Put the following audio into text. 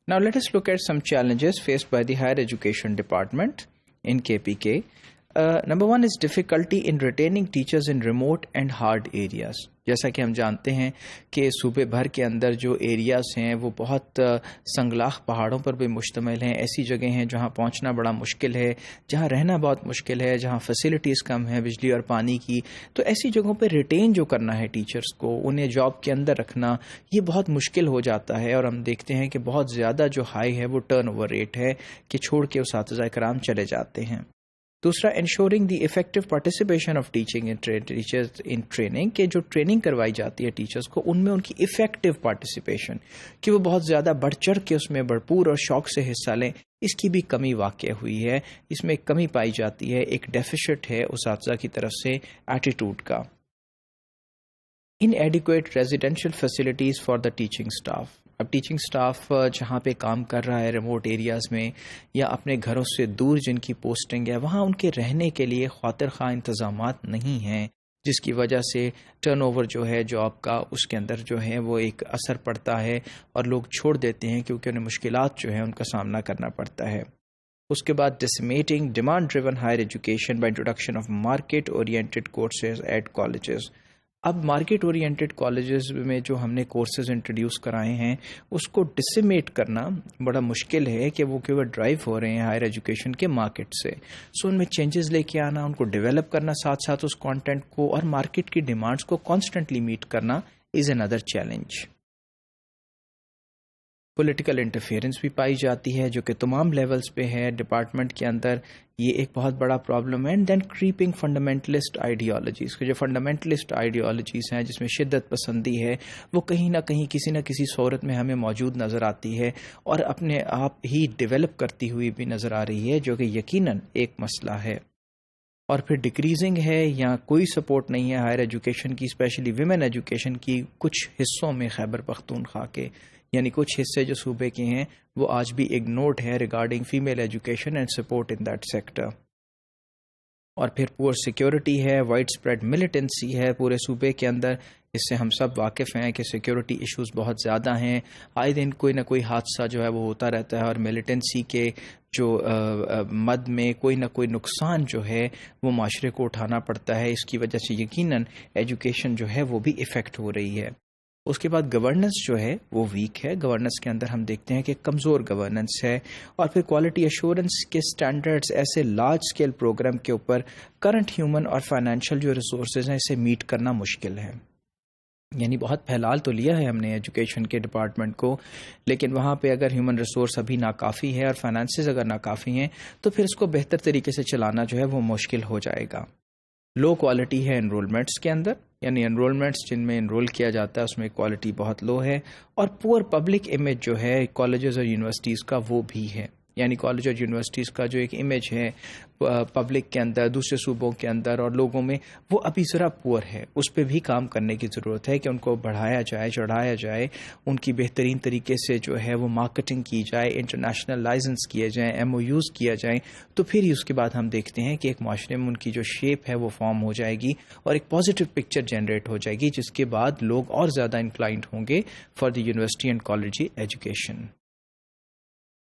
Now let us look at some challenges faced by the Higher Education Department in KPK. Number one is difficulty in retaining teachers in remote and hard areas. جیسا کہ ہم جانتے ہیں کہ صوبے بھر کے اندر جو ایریاز ہیں وہ بہت سنگلاخ پہاڑوں پر بھی مشتمل ہیں. ایسی جگہیں ہیں جہاں پہنچنا بڑا مشکل ہے, جہاں رہنا بہت مشکل ہے, جہاں فیسلٹیز کم ہیں بجلی اور پانی کی. تو ایسی جگہوں پہ ریٹین جو کرنا ہے ٹیچرز کو, انہیں جاب کے اندر رکھنا, یہ بہت مشکل ہو جاتا ہے. اور ہم دیکھتے ہیں کہ بہت زیادہ جو ہائی ہے وہ ٹرن اوور ریٹ ہے کہ چھوڑ کے اساتذہ کرام چلے جاتے ہیں. دوسرا, ensuring the effective participation of teaching teachers in training, کہ جو ٹریننگ کروائی جاتی ہے ٹیچرز کو ان میں ان کی افیکٹو پارٹیسپیشن, کہ وہ بہت زیادہ بڑھ چڑھ کے اس میں بھرپور اور شوق سے حصہ لیں, اس کی بھی کمی واقع ہوئی ہے. اس میں ایک کمی پائی جاتی ہے, ایک ڈیفیسٹ ہے اساتذہ کی طرف سے ایٹیٹیوڈ کا. inadequate residential facilities for the teaching staff. اب ٹیچنگ سٹاف جہاں پہ کام کر رہا ہے ریموٹ ایریاز میں یا اپنے گھروں سے دور جن کی پوسٹنگ ہے, وہاں ان کے رہنے کے لیے خاطر خواہ انتظامات نہیں ہیں, جس کی وجہ سے ٹرن اوور جو ہے جاب کا اس کے اندر جو ہے وہ ایک اثر پڑتا ہے اور لوگ چھوڑ دیتے ہیں کیونکہ انہیں مشکلات جو ہیں ان کا سامنا کرنا پڑتا ہے. اس کے بعد disseminating demand driven higher education by introduction of market oriented courses at colleges. اب مارکیٹ اورینٹڈ کالجز میں جو ہم نے کورسز انٹروڈیوس کرائے ہیں اس کو ڈسیمیٹ کرنا بڑا مشکل ہے کہ وہ کیوں ڈرائیو ہو رہے ہیں ہائر ایجوکیشن کے مارکیٹ سے. سو ان میں چینجز لے کے آنا, ان کو ڈیولپ کرنا ساتھ ساتھ اس کانٹینٹ کو, اور مارکیٹ کی ڈیمانڈز کو کانسٹنٹلی میٹ کرنا از اندر چیلنج. پولیٹیکل انٹرفیئرنس بھی پائی جاتی ہے جو کہ تمام لیولز پہ ہے ڈپارٹمنٹ کے اندر, یہ ایک بہت بڑا پرابلم ہے. And then creeping fundamentalist ideologies, جو فنڈامنٹلسٹ آئیڈیالوجیز ہیں جس میں شدت پسندی ہے وہ کہیں نہ کہیں کسی نہ کسی صورت میں ہمیں موجود نظر آتی ہے اور اپنے آپ ہی ڈیولپ کرتی ہوئی بھی نظر آ رہی ہے, جو کہ یقیناً ایک مسئلہ ہے. اور پھر ڈکریزنگ ہے یا کوئی سپورٹ نہیں ہے ہائر ایجوکیشن کی, اسپیشلی ویمن ایجوکیشن کی. کچھ حصوں میں خیبر پختونخوا کے یعنی کچھ حصے جو صوبے کے ہیں وہ آج بھی اگنورڈ ہے regarding female education and support in that sector. اور پھر پور سیکیورٹی ہے, وائڈ اسپریڈ ملیٹنسی ہے پورے صوبے کے اندر. اس سے ہم سب واقف ہیں کہ سیکیورٹی ایشوز بہت زیادہ ہیں, آئے دن کوئی نہ کوئی حادثہ جو ہے وہ ہوتا رہتا ہے, اور ملیٹنسی کے جو مد میں کوئی نہ کوئی نقصان جو ہے وہ معاشرے کو اٹھانا پڑتا ہے. اس کی وجہ سے یقیناً ایجوکیشن جو ہے وہ بھی افیکٹ ہو رہی ہے. اس کے بعد گورننس جو ہے وہ ویک ہے. گورننس کے اندر ہم دیکھتے ہیں کہ کمزور گورننس ہے. اور پھر کوالٹی ایشورنس کے سٹینڈرڈز ایسے لارج اسکیل پروگرام کے اوپر کرنٹ ہیومن اور فائنینشیل جو ریسورسز ہیں اسے میٹ کرنا مشکل ہے. یعنی بہت پھیلال تو لیا ہے ہم نے ایجوکیشن کے ڈپارٹمنٹ کو, لیکن وہاں پہ اگر ہیومن ریسورس ابھی ناکافی ہے اور فائنانسز اگر ناکافی ہیں تو پھر اس کو بہتر طریقے سے چلانا جو ہے وہ مشکل ہو جائے گا. لو کوالٹی ہے انرولمنٹس کے اندر, یعنی انرولمنٹس جن میں انرول کیا جاتا ہے اس میں کوالٹی بہت لو ہے. اور پور پبلک امیج جو ہے کالجز اور یونیورسٹیز کا وہ بھی ہے, یعنی کالج اور یونیورسٹیز کا جو ایک امیج ہے پبلک کے اندر, دوسرے صوبوں کے اندر اور لوگوں میں, وہ ابھی ذرا پور ہے. اس پہ بھی کام کرنے کی ضرورت ہے کہ ان کو بڑھایا جائے, چڑھایا جائے, ان کی بہترین طریقے سے جو ہے وہ مارکیٹنگ کی جائے, انٹرنیشنل لائسنس کیے جائیں, MOUs کیا جائیں. تو پھر ہی اس کے بعد ہم دیکھتے ہیں کہ ایک معاشرے میں ان کی جو شیپ ہے وہ فارم ہو جائے گی اور ایک پازیٹیو پکچر جنریٹ ہو جائے گی, جس کے بعد لوگ اور زیادہ انکلائنڈ ہوں گے for the university and college education.